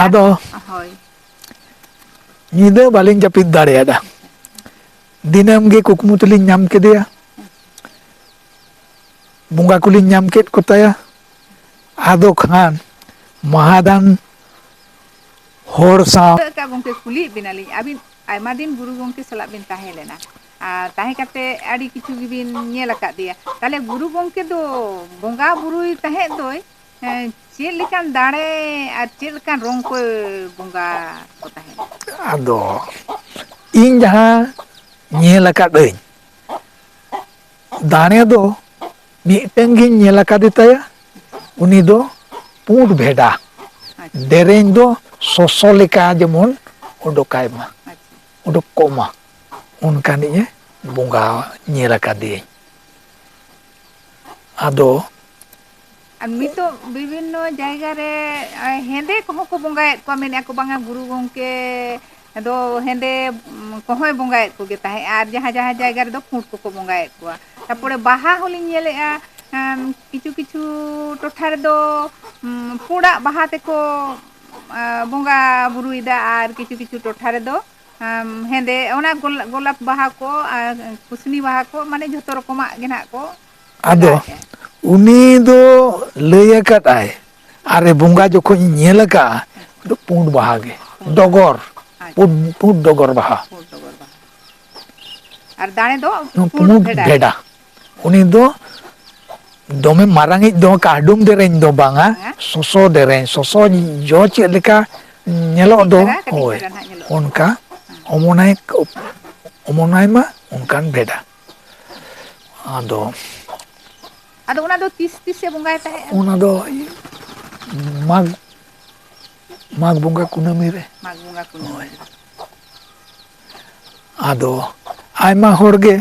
ᱟᱫᱚ ᱦᱳᱭ ᱧᱤᱫᱟᱹ ᱵᱟᱹᱞᱤᱧ ᱡᱟᱹᱯᱤᱫ ᱫᱟᱲᱮᱭᱟᱫᱟ᱾ ᱫᱤᱱᱟᱹᱢ ᱜᱮ ᱠᱩᱠᱢᱩ ᱛᱮᱞᱤᱧ ᱧᱟᱢ ᱠᱮᱫᱮᱭᱟ᱾ ᱵᱚᱸᱜᱟ ᱠᱚᱞᱤᱧ ᱧᱟᱢ ᱠᱮᱫ ᱠᱚᱛᱟᱭᱟ᱾ ᱟᱫᱚ ᱠᱷᱟᱱ ᱢᱟᱦᱟᱫᱟᱱ ᱦᱚᱲ ᱥᱟᱶ ᱜᱚᱝᱠᱮ ᱠᱩᱞᱤᱭᱮᱫ ᱵᱮᱱᱟᱞᱤᱧ ᱟᱹᱵᱤᱱ ᱟᱭᱢᱟ ᱫᱤᱱ ᱜᱩᱨᱩ ᱜᱚᱝᱠᱮ ᱥᱟᱞᱟᱜ ᱵᱤᱱ ᱛᱟᱦᱮᱸ ᱞᱮᱱᱟ᱾ ᱟᱨ ᱛᱟᱦᱮᱸ ᱠᱟᱛᱮᱫ ᱟᱹᱰᱤ ᱠᱤᱪᱷᱩ ᱜᱮᱵᱤᱱ ᱧᱮᱞ ᱟᱠᱟᱫᱮᱭᱟ᱾ ᱛᱟᱦᱚᱞᱮ ᱜᱩᱨᱩ ᱜᱚᱝᱠᱮ ᱫᱚ ᱵᱚᱸᱜᱟ ᱵᱩᱨᱩᱭ ᱛᱟᱦᱮᱸᱫ ᱫᱚᱭ ᱪᱮᱫ ᱞᱮᱠᱟᱱ ᱫᱟᱲᱮ ᱟᱨ ᱪᱮᱫ ᱞᱮᱠᱟᱱ ᱨᱚᱝ ᱠᱚ ᱵᱚᱸᱜᱟ ᱠᱚ ᱛᱟᱦᱮᱸᱫ? ᱟᱫᱚ ᱤᱧ ᱡᱟᱦᱟᱸ ᱧᱮᱞ ᱟᱠᱟᱫᱟᱹᱧ ᱫᱟᱲᱮ ᱫᱚ ᱢᱤᱫᱴᱮᱱ ᱜᱤᱧ ᱧᱮᱞ ᱟᱠᱟᱫᱮ ᱛᱟᱭᱟ᱾ ᱩᱱᱤ ᱫᱚ ᱯᱩᱸᱰ ᱵᱷᱮᱰᱟ᱾ ᱟᱪᱪᱷᱟ ᱫᱮᱨᱮᱧ ᱫᱚ ᱥᱚᱥᱚ ᱞᱮᱠᱟ ᱡᱮᱢᱚᱱ ᱩᱰᱩᱠᱟᱭ ᱢᱟ᱾ ᱟᱪᱪᱷᱟ ᱩᱰᱩᱠ ᱠᱚᱜ ᱢᱟ ᱚᱱᱠᱟᱱᱤᱡ-ᱮ ᱵᱚᱸᱜᱟ ᱧᱮᱞ ᱟᱠᱟᱫᱮᱭᱟᱹᱧ᱾ ᱟᱫᱚ ᱟᱨ ᱱᱤᱛᱚᱜ ᱵᱤᱵᱷᱤᱱᱱᱚ ᱡᱟᱭᱜᱟ ᱨᱮ ᱦᱮᱸᱫᱮ ᱠᱚᱦᱚᱸ ᱠᱚ ᱵᱚᱸᱜᱟᱭᱮᱫ ᱠᱚᱣᱟ, ᱢᱮᱱᱮᱫᱼᱟ ᱠᱚ ᱵᱟᱝᱟ ᱜᱩᱨᱩ ᱜᱚᱝᱠᱮ ᱟᱫᱚ ᱦᱮᱸᱫᱮ ᱠᱚᱦᱚᱸᱭ ᱵᱚᱸᱜᱟᱭᱮᱫ ᱠᱚᱜᱮ ᱛᱟᱦᱮᱸᱫ ᱟᱨ ᱡᱟᱦᱟᱸ ᱡᱟᱦᱟᱸ ᱡᱟᱭᱜᱟ ᱨᱮᱫᱚ ᱯᱩᱸᱰ ᱠᱚᱠᱚ ᱵᱚᱸᱜᱟᱭᱮᱫ ᱠᱚᱣᱟ᱾ ᱛᱟᱨᱯᱚᱨᱮ ᱵᱟᱦᱟ ᱦᱚᱞᱤᱧ ᱧᱮᱞᱮᱫᱼᱟ ᱠᱤᱪᱷᱩ ᱠᱤᱪᱷᱩ ᱴᱚᱴᱷᱟ ᱨᱮᱫᱚ ᱯᱩᱸᱰᱟᱜ ᱵᱟᱦᱟ ᱛᱮᱠᱚ ᱵᱚᱸᱜᱟ ᱵᱩᱨᱩᱭᱮᱫᱟ ᱟᱨ ᱠᱤᱪᱷᱩ ᱠᱤᱪᱷᱩ ᱴᱚᱴᱷᱟ ᱨᱮᱫᱚ ᱦᱮᱸᱫᱮ ᱚᱱᱟ ᱜᱳᱞᱟᱯ ᱵᱟᱦᱟ ᱠᱚ ᱟᱨ ᱠᱩᱥᱱᱤ ᱵᱟᱦᱟ ᱠᱚ ᱢᱟᱱᱮ ᱡᱷᱚᱛᱚ ᱨᱚᱠᱚᱢᱟᱜ ᱜᱮ ᱱᱟᱜ ᱠᱚ ᱟᱫᱚ ᱞᱟᱜᱟᱣᱮᱜᱼᱟ᱾ ᱩᱱᱤ ᱫᱚ ᱞᱟᱹᱭ ᱟᱠᱟᱫ-ᱟᱭ ᱟᱨᱮ ᱵᱚᱸᱜᱟ ᱡᱚᱠᱷᱚᱱ ᱤᱧ ᱧᱮᱞ ᱟᱠᱟᱫᱼᱟ ᱯᱩᱸᱰ ᱵᱟᱦᱟ ᱜᱮ ᱯᱩᱸᱰ ᱵᱟᱦᱟ ᱰᱚᱜᱚᱨ ᱯᱩᱸᱰ ᱰᱚᱜᱚᱨ ᱵᱟᱦᱟ᱾ ᱰᱚᱜᱚᱨ ᱵᱟᱦᱟ ᱟᱨ ᱫᱟᱲᱮ ᱫᱚ ᱯᱩᱸᱰ ᱵᱷᱮᱰᱟ ᱩᱱᱤ ᱫᱚ ᱫᱚᱢᱮ ᱢᱟᱨᱟᱝᱤᱡ ᱫᱚ ᱠᱟᱰᱩᱢ ᱫᱮᱨᱮᱧ ᱫᱚ ᱵᱟᱝᱟ ᱥᱚᱥᱚ ᱫᱮᱨᱮᱧ ᱥᱚᱥᱚ ᱡᱚ ᱪᱮᱫ ᱞᱮᱠᱟ ᱧᱮᱞᱚᱜ ᱠᱟᱹᱴᱤᱡ ᱫᱚ ᱫᱷᱟᱨᱟ ᱠᱟᱹᱴᱤᱡ ᱦᱳᱭ ᱫᱷᱟᱨᱟ ᱱᱟᱦᱟᱜ ᱧᱮᱞᱚᱜ ᱫᱚ ᱚᱱᱠᱟ ᱚᱢᱚᱱᱟᱭ ᱚᱢᱚᱱᱟᱭ ᱢᱟ ᱚᱱᱠᱟᱱ ᱵᱷᱮᱰᱟ᱾ ᱟᱫᱚ ᱟᱫᱚ ᱚᱱᱟ ᱫᱚ ᱛᱤᱥ ᱛᱤᱥᱮ ᱵᱚᱸᱜᱟᱭ ᱛᱟᱦᱮᱸᱫᱼᱟ? ᱚᱱᱟ ᱫᱚ ᱢᱟᱜᱽ ᱢᱟᱜᱽ ᱵᱚᱸᱜᱟ ᱠᱩᱱᱟᱹᱢᱤ ᱨᱮ᱾ ᱢᱟᱜᱽ ᱵᱚᱸᱜᱟ ᱠᱩᱱᱟᱹᱢᱤ ᱦᱳᱭ ᱨᱮ᱾ ᱟᱫᱚ ᱟᱭᱢᱟ ᱦᱚᱲᱜᱮ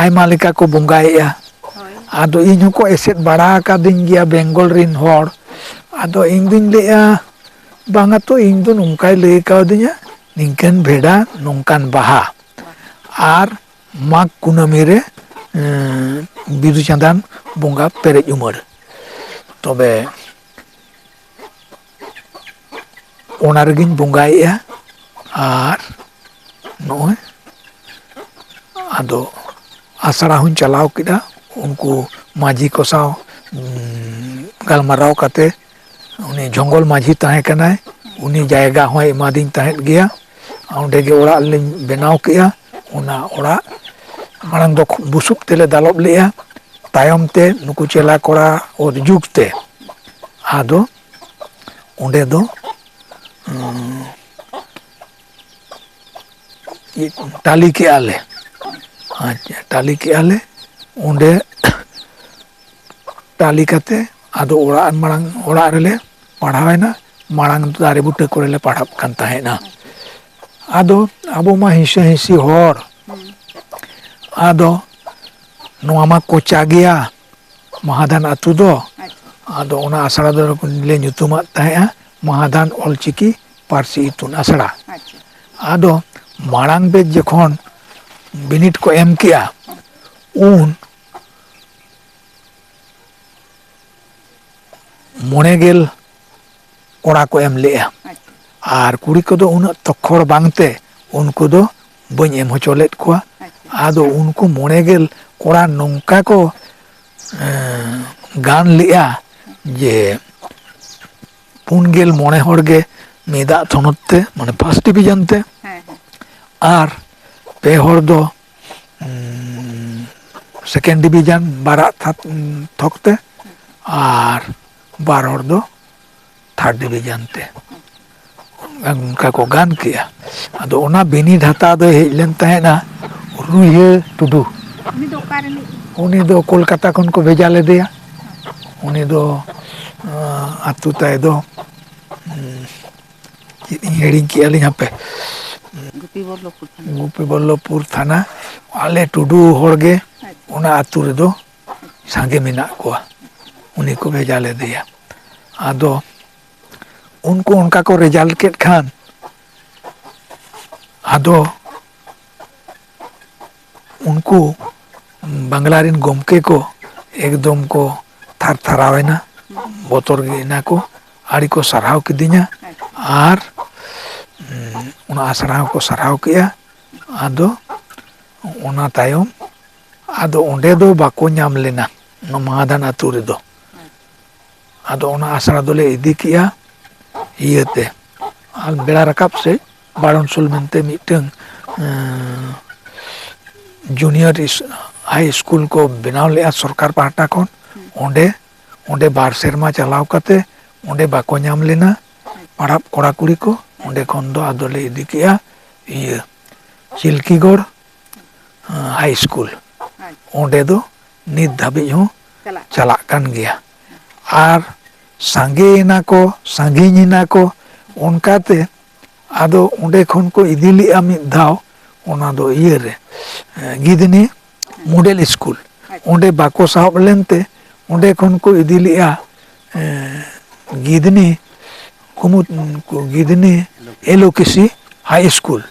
ᱟᱭᱢᱟ ᱞᱮᱠᱟ ᱠᱚ ᱵᱚᱸᱜᱟᱭᱮᱫᱼᱟ᱾ ᱦᱳᱭ ᱟᱫᱚ ᱤᱧ ᱦᱚᱸᱠᱚ ᱮᱥᱮᱫ ᱵᱟᱲᱟ ᱟᱠᱟᱫᱤᱧ ᱜᱮᱭᱟ ᱵᱮᱝᱜᱚᱞ ᱨᱮᱱ ᱦᱚᱲ᱾ ᱟᱫᱚ ᱤᱧ ᱫᱩᱧ ᱞᱟᱹᱭᱮᱜᱼᱟ ᱵᱟᱝᱟ ᱛᱚ ᱤᱧ ᱫᱚ ᱱᱚᱝᱠᱟᱭ ᱞᱟᱹᱭ ᱠᱟᱣᱫᱤᱧᱟ ᱱᱤᱝᱠᱟᱹᱱ ᱵᱷᱮᱰᱟ ᱱᱚᱝᱠᱟᱱ ᱵᱟᱦᱟ᱾ ᱵᱟᱦᱟ ᱟᱨ ᱢᱟᱜᱽ ᱠᱩᱱᱟᱹᱢᱤ ᱨᱮ ᱵᱤᱫᱩ ᱪᱟᱸᱫᱟᱱ ᱵᱚᱸᱜᱟ ᱯᱮᱨᱮᱡ ᱩᱢᱟᱹᱲ᱾ ᱛᱚᱵᱮ ᱚᱱᱟ ᱨᱮᱜᱤᱧ ᱵᱚᱸᱜᱟᱭᱮᱫᱼᱟ ᱟᱨ ᱱᱚᱜᱼᱚᱭ ᱟᱫᱚ ᱟᱥᱲᱟ ᱦᱚᱧ ᱪᱟᱞᱟᱣ ᱠᱮᱫᱟ ᱩᱱᱠᱩ ᱢᱟᱺᱡᱷᱤ ᱠᱚ ᱥᱟᱶ ᱜᱟᱞᱢᱟᱨᱟᱣ ᱠᱟᱛᱮ ᱩᱱᱤ ᱡᱚᱝᱜᱚᱞ ᱢᱟᱺᱡᱷᱤ ᱛᱟᱦᱮᱸ ᱠᱟᱱᱟᱭ ᱩᱱᱤ ᱡᱟᱭᱜᱟ ᱦᱚᱸᱭ ᱮᱢᱟᱫᱤᱧ ᱛᱟᱦᱮᱸᱫ ᱜᱮᱭᱟ᱾ ᱚᱸᱰᱮᱜᱮ ᱚᱲᱟᱜ ᱞᱤᱧ ᱵᱮᱱᱟᱣ ᱠᱮᱜᱼᱟ᱾ ᱚᱱᱟ ᱚᱲᱟᱜ ᱢᱟᱲᱟᱝ ᱫᱚ ᱵᱩᱥᱩᱵ ᱛᱮᱞᱮ ᱫᱟᱞᱚᱵ ᱞᱮᱜᱼᱟ᱾ ᱛᱟᱭᱚᱢ ᱛᱮ ᱱᱩᱠᱩ ᱪᱮᱞᱟ ᱠᱚᱲᱟ ᱚᱨ ᱡᱩᱜᱽ ᱛᱮ ᱟᱫᱚ ᱚᱸᱰᱮ ᱫᱚ ᱴᱟᱞᱤ ᱠᱮᱜᱼᱟ ᱞᱮ᱾ ᱟᱪᱪᱷᱟ ᱴᱟᱞᱤ ᱠᱮᱜᱼᱟ ᱞᱮ ᱚᱸᱰᱮ ᱴᱟᱞᱤ ᱠᱟᱛᱮ ᱟᱫᱚ ᱚᱲᱟᱜ ᱢᱟᱲᱟᱝ ᱚᱲᱟᱜ ᱨᱮᱞᱮ ᱯᱟᱲᱦᱟᱣᱮᱱᱟ ᱢᱟᱲᱟᱝ ᱫᱟᱨᱮ ᱵᱩᱴᱟᱹ ᱠᱚᱨᱮᱞᱮ ᱯᱟᱲᱦᱟᱜ ᱠᱟᱱ ᱛᱟᱦᱮᱸᱱᱟ᱾ ᱟᱪᱪᱷᱟ ᱟᱫᱚ ᱟᱵᱚ ᱢᱟ ᱦᱤᱸᱥᱟᱹ ᱦᱤᱸᱥᱤ ᱦᱚᱲ ᱦᱩᱸ ᱟᱫᱚ ᱱᱚᱣᱟ ᱢᱟ ᱠᱚᱪᱟ ᱜᱮᱭᱟ ᱢᱟᱦᱟᱫᱷᱟᱱ ᱟᱛᱩ ᱫᱚ᱾ ᱟᱪᱪᱷᱟ ᱟᱫᱚ ᱚᱱᱟ ᱟᱥᱲᱟ ᱫᱚᱞᱮ ᱧᱩᱛᱩᱢᱟᱫ ᱛᱟᱦᱮᱸᱫᱼᱟ ᱢᱟᱦᱟᱫᱟᱱ ᱚᱞᱪᱤᱠᱤ ᱯᱟᱹᱨᱥᱤ ᱤᱛᱩᱱ ᱟᱥᱲᱟ᱾ ᱟᱪᱪᱷᱟ ᱟᱫᱚ ᱢᱟᱲᱟᱝ ᱵᱮᱫ ᱡᱚᱠᱷᱚᱱ ᱵᱤᱱᱤᱰ ᱠᱚ ᱮᱢ ᱠᱮᱜᱼᱟ ᱩᱱ 5 ᱠᱚᱲᱟ ᱠᱚ ᱮᱢ ᱞᱮᱜᱼᱟ᱾ ᱟᱪᱪᱷᱟ ᱟᱨ ᱠᱩᱲᱤ ᱠᱚᱫᱚ ᱩᱱᱟᱹᱜ ᱛᱚᱠᱷᱚᱨ ᱵᱟᱝᱛᱮ ᱩᱱᱠᱩ ᱫᱚ ᱵᱟᱹᱧ ᱮᱢ ᱦᱚᱪᱚ ᱞᱮᱫ ᱠᱚᱣᱟ᱾ ᱟᱪᱪᱷᱟ ᱟᱫᱚ ᱩᱱᱠᱩ 5 ᱠᱚᱲᱟ ᱱᱚᱝᱠᱟ ᱠᱚ ᱜᱟᱱ ᱞᱮᱜᱼᱟ ᱡᱮ 5 ᱦᱚᱲ ᱜᱮ ᱢᱮᱫᱟᱜ ᱛᱷᱚᱱᱚᱛ ᱛᱮ ᱢᱟᱱᱮ ᱯᱷᱟᱥᱴ ᱰᱤᱵᱷᱤᱡᱚᱱ ᱛᱮ ᱦᱮᱸ ᱦᱮᱸ ᱟᱨ 2 ᱦᱚᱲ ᱫᱚ ᱥᱮᱠᱮᱱᱰ ᱰᱤᱵᱷᱤᱡᱚᱱ ᱵᱟᱨᱟᱜ ᱛᱷᱚᱠ ᱛᱮ ᱟᱪᱪᱷᱟ ᱟᱨ 2 ᱦᱚᱲ ᱫᱚ ᱛᱷᱟᱨᱰ ᱰᱤᱵᱷᱤᱡᱚᱱ ᱛᱮ ᱟᱪᱪᱷᱟ ᱚᱱᱠᱟ ᱠᱚ ᱜᱟᱱ ᱠᱮᱜᱼᱟ᱾ ᱟᱫᱚ ᱚᱱᱟ ᱵᱤᱱᱤᱰ ᱦᱟᱛᱟᱣ ᱫᱚᱭ ᱦᱮᱡ ᱞᱮᱱ ᱛᱟᱦᱮᱸᱱᱟ ᱨᱩᱭᱦᱟᱹ ᱴᱩᱰᱩ᱾ ᱩᱱᱤ ᱫᱚ ᱚᱠᱟ ᱨᱤᱱᱤᱡ? ᱩᱱᱤ ᱫᱚ ᱠᱳᱞᱠᱟᱛᱟ ᱠᱷᱚᱱ ᱠᱚ ᱵᱷᱮᱡᱟ ᱞᱮᱫᱮᱭᱟ᱾ ᱟᱪᱪᱷᱟ ᱩᱱᱤ ᱫᱚ ᱟᱛᱳ ᱛᱟᱭ ᱫᱚ ᱪᱮᱫ ᱤᱧ ᱦᱤᱲᱤᱧ ᱠᱮᱜᱼᱟ ᱞᱤᱧ ᱦᱟᱯᱮ ᱜᱩᱯᱤ ᱵᱚᱞᱞᱚᱵᱽᱯᱩᱨ ᱛᱷᱟᱱᱟ ᱜᱩᱯᱤ ᱵᱚᱞᱞᱚᱵᱽᱯᱩᱨ ᱛᱷᱟᱱᱟ ᱟᱞᱮ ᱴᱩᱰᱩ ᱦᱚᱲᱜᱮ ᱟᱪᱪᱷᱟ ᱚᱱᱟ ᱟᱹᱛᱩ ᱨᱮᱫᱚ ᱟᱪᱪᱷᱟ ᱥᱟᱸᱜᱮ ᱢᱮᱱᱟᱜ ᱠᱚᱣᱟ᱾ ᱟᱪᱪᱷᱟ ᱩᱱᱤ ᱠᱚ ᱵᱷᱮᱡᱟ ᱞᱮᱫᱮᱭᱟ᱾ ᱟᱫᱚ ᱩᱱᱠᱩ ᱚᱱᱠᱟ ᱠᱚ ᱨᱮᱡᱟᱞᱴ ᱠᱮᱫ ᱠᱷᱟᱱ ᱟᱫᱚ ᱩᱱᱠᱩ ᱵᱟᱝᱞᱟ ᱨᱮᱱ ᱜᱚᱢᱠᱮ ᱠᱚ ᱮᱠᱫᱚᱢ ᱠᱚ ᱛᱷᱟᱨ ᱛᱷᱟᱨᱟᱣ ᱮᱱᱟ᱾ ᱦᱩᱸ ᱵᱚᱛᱚᱨ ᱜᱮ ᱮᱱᱟ ᱠᱚ ᱟᱹᱰᱤ ᱠᱚ ᱥᱟᱨᱦᱟᱣ ᱠᱤᱫᱤᱧᱟ᱾ ᱟᱪᱪᱷᱟ ᱟᱨ ᱚᱱᱟ ᱟᱥᱲᱟ ᱦᱚᱸᱠᱚ ᱥᱟᱨᱦᱟᱣ ᱠᱮᱜᱼᱟ᱾ ᱟᱫᱚ ᱚᱱᱟ ᱛᱟᱭᱚᱢ ᱟᱫᱚ ᱚᱸᱰᱮ ᱫᱚ ᱵᱟᱠᱚ ᱧᱟᱢ ᱞᱮᱱᱟ ᱚᱱᱟ ᱢᱟᱦᱟᱫᱟᱱ ᱟᱹᱛᱩ ᱨᱮᱫᱚ᱾ ᱟᱫᱚ ᱚᱱᱟ ᱟᱥᱲᱟ ᱫᱚᱞᱮ ᱤᱫᱤ ᱠᱮᱜᱼᱟ ᱤᱭᱟᱹᱛᱮ ᱟᱨ ᱵᱮᱲᱟ ᱨᱟᱠᱟᱵ ᱥᱮᱫ ᱵᱟᱲᱚᱱᱥᱳᱞ ᱢᱮᱱᱛᱮ ᱢᱤᱫᱴᱟᱝ ᱡᱩᱱᱤᱭᱟᱨ ᱦᱟই ᱤᱥᱠᱩᱞ ᱠᱚ ᱵᱮᱱᱟᱣ ᱞᱮᱫᱼᱟ ᱥᱚᱨᱠᱟᱨ ᱯᱟᱦᱴᱟ ᱠᱷᱚᱱ ᱚᱸᱰᱮ 2 ᱥᱮᱨᱢᱟ ᱪᱟᱞᱟᱣ ᱠᱟᱛᱮ ᱚᱸᱰᱮ ᱵᱟᱠᱚ ᱧᱟᱢ ᱞᱮᱱᱟ ᱯᱟᱲᱦᱟᱜ ᱠᱚᱲᱟ ᱠᱩᱲᱤ ᱠᱚ, ᱚᱸᱰᱮ ᱠᱷᱚᱱ ᱫᱚ ᱟᱫᱚᱞᱮ ᱤᱫᱤ ᱠᱮᱜᱼᱟ ᱤᱭᱟᱹ ᱪᱤᱞᱠᱤᱜᱚᱲ ᱦᱟই ᱤᱥᱠᱩᱞ᱾ ᱚᱸᱰᱮ ᱫᱚ ᱱᱤᱛ ᱫᱷᱟᱹᱵᱤᱡ ᱦᱚᱸ ᱪᱟᱞᱟᱜ ᱠᱟᱱ ᱜᱮᱭᱟ᱾ ᱟᱨ ᱥᱟᱸᱜᱮᱭᱮᱱᱟ ᱠᱚ, ᱥᱟᱺᱜᱤᱧ ᱮᱱᱟ ᱠᱚ, ᱚᱱᱠᱟᱛᱮ ᱟᱫᱚ ᱚᱸᱰᱮ ᱠᱷᱚᱱ ᱠᱚ ᱤᱫᱤ ᱞᱮᱜᱼᱟ ᱢᱤᱫ ᱫᱷᱟᱣ ᱚᱱᱟ ᱫᱚ ᱤᱭᱟᱹᱨᱮ ᱜᱤᱫᱷᱱᱤ ᱢᱚᱰᱮᱞ ᱤᱥᱠᱩᱞ᱾ ᱚᱸᱰᱮ ᱵᱟᱠᱚ ᱥᱟᱦᱚᱵ ᱞᱮᱱᱛᱮ ᱚᱸᱰᱮ ᱠᱷᱚᱱ ᱠᱚ ᱤᱫᱤ ᱞᱮᱜᱼᱟ ᱜᱤᱫᱷᱱᱤ ᱠᱩᱢᱩᱫ ᱜᱤᱫᱷᱱᱤ ᱮᱞᱳᱠᱮᱥᱤ ᱦᱟই ᱤᱥᱠᱩᱞ᱾